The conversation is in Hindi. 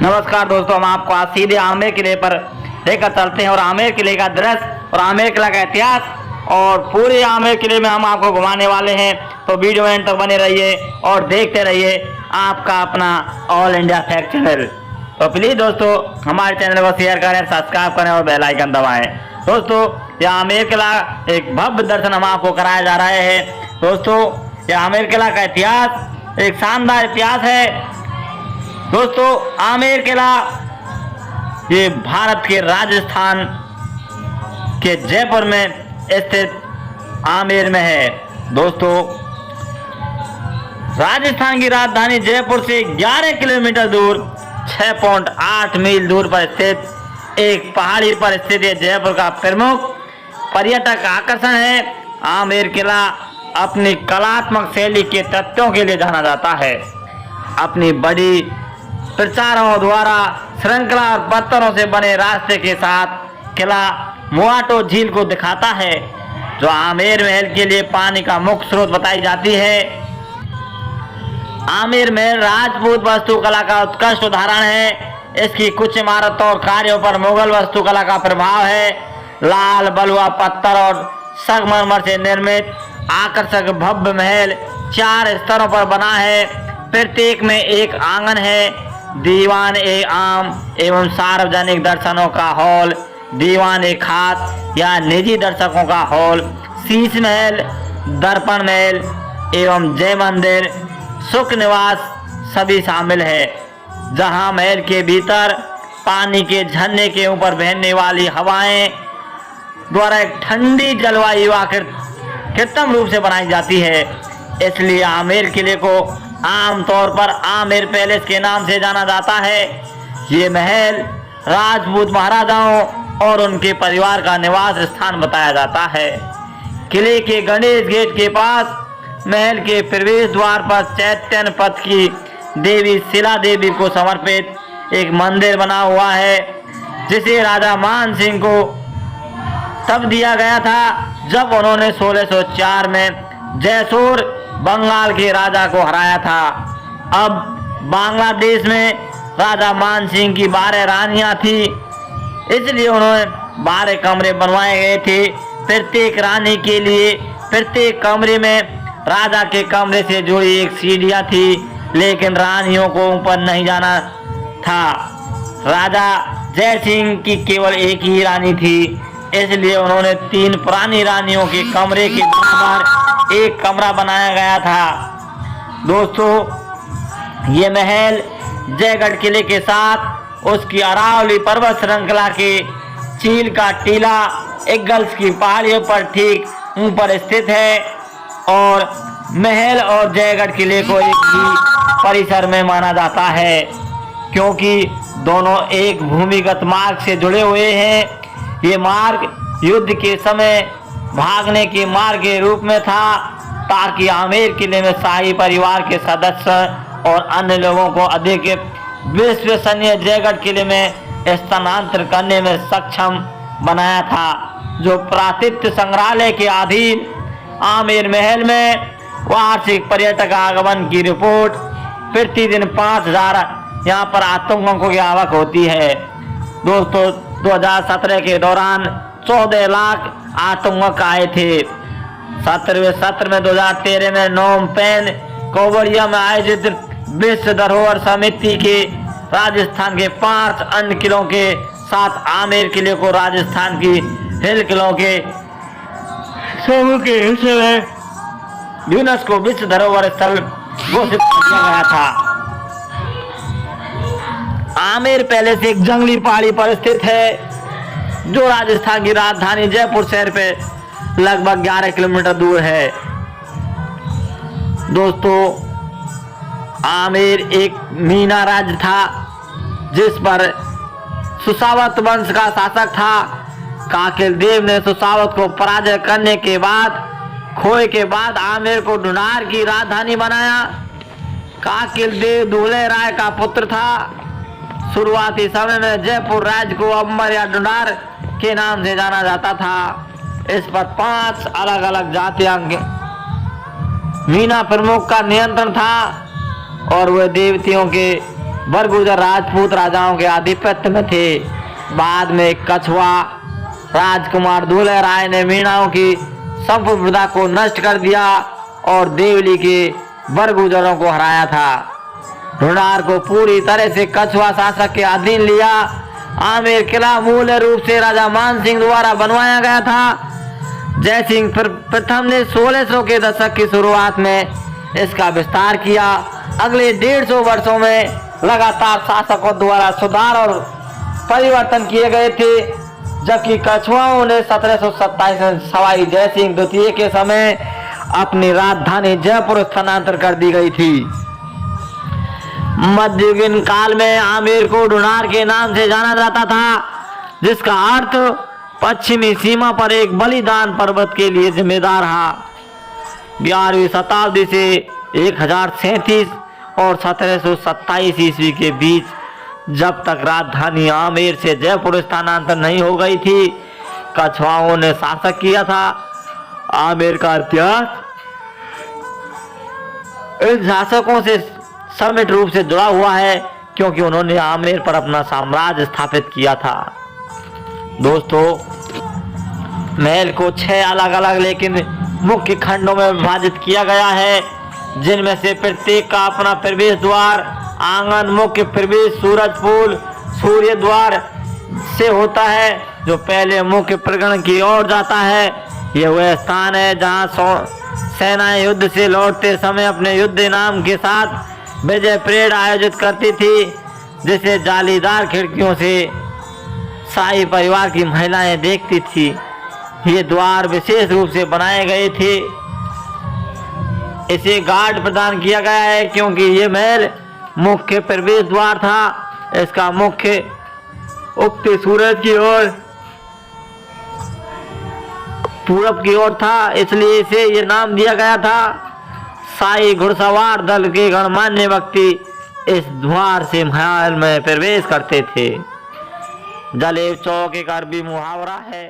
नमस्कार दोस्तों, हम आपको आज सीधे आमेर किले पर लेकर चलते हैं और आमेर किले का दृश्य और आमेर किला का इतिहास और पूरे आमेर किले में हम आपको घुमाने वाले हैं। तो वीडियो एंड तक बने रहिए और देखते रहिए आपका अपना ऑल इंडिया फैक्ट चैनल। तो प्लीज दोस्तों हमारे चैनल को शेयर करें, सब्सक्राइब करें और बेल आइकन दबाएं। दोस्तों यह आमेर किला एक भव्य दर्शन हम आपको कराया जा रहा है। दोस्तों यह आमेर किला का इतिहास एक शानदार इतिहास है। दोस्तों आमेर किला ये भारत के राजस्थान के जयपुर में स्थित आमेर में है। दोस्तों राजस्थान की राजधानी जयपुर से 11 किलोमीटर दूर 6.8 मील दूर पर स्थित एक पहाड़ी पर स्थित ये जयपुर का प्रमुख पर्यटक आकर्षण है। आमेर किला अपनी कलात्मक शैली के तत्वों के लिए जाना जाता है। अपनी बड़ी प्रचारों द्वारा श्रृंखला और पत्थरों से बने रास्ते के साथ किला मुआटो झील को दिखाता है, जो आमेर महल के लिए पानी का मुख्य स्रोत बताई जाती है। आमेर महल राजपूत वास्तुकला का उत्कृष्ट उदाहरण है। इसकी कुछ इमारतों और कार्यों पर मुगल वास्तुकला का प्रभाव है। लाल बलुआ पत्थर और संगमरमर से निर्मित आकर्षक भव्य महल 4 स्तरों पर बना है। प्रत्येक में एक आंगन है, दीवान ए आम एवं सार्वजनिक दर्शनों का हॉल, दीवान ए खास या निजी दर्शकों का हॉल, शीश महल, दर्पण महल एवं जय मंदिर, सुख निवास सभी शामिल है, जहां महल के भीतर पानी के झरने के ऊपर बहने वाली हवाएं द्वारा एक ठंडी जलवायु कृत्रिम रूप से बनाई जाती है। इसलिए आमेर किले को आमतौर पर आमेर पैलेस के नाम से जाना जाता है। ये महल राजपूत महाराजाओं और उनके परिवार का निवास स्थान बताया जाता है। किले के गणेश गेट के पास महल के प्रवेश द्वार पर चैतन्य पथ की देवी शिला देवी को समर्पित एक मंदिर बना हुआ है, जिसे राजा मान सिंह को तब दिया गया था जब उन्होंने 1604 में जयसोर बंगाल के राजा को हराया था। अब बांग्लादेश में राजा मान सिंह की 12 रानियां थी, इसलिए उन्होंने 12 कमरे बनवाए गए थे। प्रत्येक रानी के लिए प्रत्येक कमरे में राजा के कमरे से जुड़ी एक सीढ़ियां थी, लेकिन रानियों को ऊपर नहीं जाना था। राजा जय सिंह की केवल एक ही रानी थी, इसलिए उन्होंने 3 पुरानी रानियों के कमरे के बराबर एक कमरा बनाया गया था। दोस्तों ये महल जयगढ़ किले के साथ उसकी अरावली पर्वत श्रृंखला के चील का टीला इगल्स की पहाड़ियों पर ठीक ऊपर स्थित है और महल और जयगढ़ किले को एक ही परिसर में माना जाता है, क्योंकि दोनों एक भूमिगत मार्ग से जुड़े हुए हैं। ये मार्ग युद्ध के समय भागने के मार्ग के रूप में था, ताकि आमेर किले में शाही परिवार के सदस्य और अन्य लोगों को अधिक विश्वसनीय जयगढ़ किले में स्थानांतरित करने में सक्षम बनाया था। जो पुरातत्व संग्रहालय के अधीन आमेर महल में वार्षिक पर्यटक आगमन की रिपोर्ट प्रतिदिन 5000 यहाँ पर आतंकों की आवक होती है। दोस्तों 2017 के दौरान 14 लाख आतंक आए थे। 17वें सत्र में 2013 में नोम पेन कोवरिया में आयोजित विश्व धरोहर समिति के राजस्थान के 5 अन्य किलों के साथ आमेर किले को राजस्थान की हिल किलों के समूह के हिस्से में यूनेस्को विश्व धरोहर स्थल घोषित किया गया था। आमेर पैलेस एक जंगली पहाड़ी पर स्थित है, जो राजस्थान की राजधानी जयपुर शहर पे लगभग 11 किलोमीटर दूर है। दोस्तों आमेर एक मीना राज्य था, जिस पर सुसावत वंश का शासक था। काकिल देव ने सुसावत को पराजय करने के बाद खोए के बाद आमेर को ढूंढार की राजधानी बनाया। काकिल देव दूल्हे राय का पुत्र था। शुरुआती समय में जयपुर राज्य को अंबर या ढूंढार के नाम से जाना जाता था। इस पर 5 अलग अलग जातियां मीना प्रमुख का नियंत्रण था और वह देवतियों के बरगुजर राजपूत राजाओं के आधिपत्य में थे। बाद में कछवा राजकुमार दुल्हे राय ने मीणाओं की संप्रभुता को नष्ट कर दिया और देवली के बरगुजरों को हराया था। ढूंढार को पूरी तरह से कछवा शासक के अधीन लिया। आमेर किला मूल रूप से राजा मान सिंह द्वारा बनवाया गया था। जयसिंह प्रथम ने 1600 के दशक की शुरुआत में इसका विस्तार किया। अगले 150 वर्षों में लगातार शासकों द्वारा सुधार और परिवर्तन किए गए थे, जबकि कछवाओं ने 1727 में सवाई जयसिंह द्वितीय के समय अपनी राजधानी जयपुर स्थानांतर कर दी गई थी। मध्ययुगीन काल में आमेर को ढूंढार के नाम से जाना जाता था, जिसका अर्थ पश्चिमी सीमा पर एक बलिदान पर्वत के लिए जिम्मेदार रहा। 11वीं शताब्दी से 1037 और 1727 ईस्वी के बीच, जब तक राजधानी आमेर से जयपुर स्थानांतर नहीं हो गई थी, कछवाओं ने शासक किया था। आमेर का इतिहास इन शासकों से समिट रूप से जुड़ा हुआ है, क्योंकि उन्होंने आमेर पर अपना साम्राज्य स्थापित किया था। दोस्तों, महल को 6 अलग अलग लेकिन मुख्य खंडों में विभाजित किया गया है, जिनमें से प्रत्येक का अपना प्रवेश द्वार, आंगन, मुख्य प्रवेश, सूरजपुल, सूर्य द्वार से होता है, जो पहले मुख्य प्रांगण की ओर जाता है। यह वह स्थान है जहां सेनाएं युद्ध से लौटते समय अपने युद्ध इनाम के साथ विजय परेड आयोजित करती थी, जिसे जालीदार खिड़कियों से शाही परिवार की महिलाएं देखती थी। ये द्वार विशेष रूप से बनाए गए थे। इसे गार्ड प्रदान किया गया है, क्योंकि ये महल मुख्य प्रवेश द्वार था। इसका मुख्य उगते सूरज की ओर पूरब की ओर था, इसलिए इसे ये नाम दिया गया था। शाही घुड़सवार दल के गणमान्य व्यक्ति इस द्वार से महल में प्रवेश करते थे। जलेब चौक एक अरबी मुहावरा है।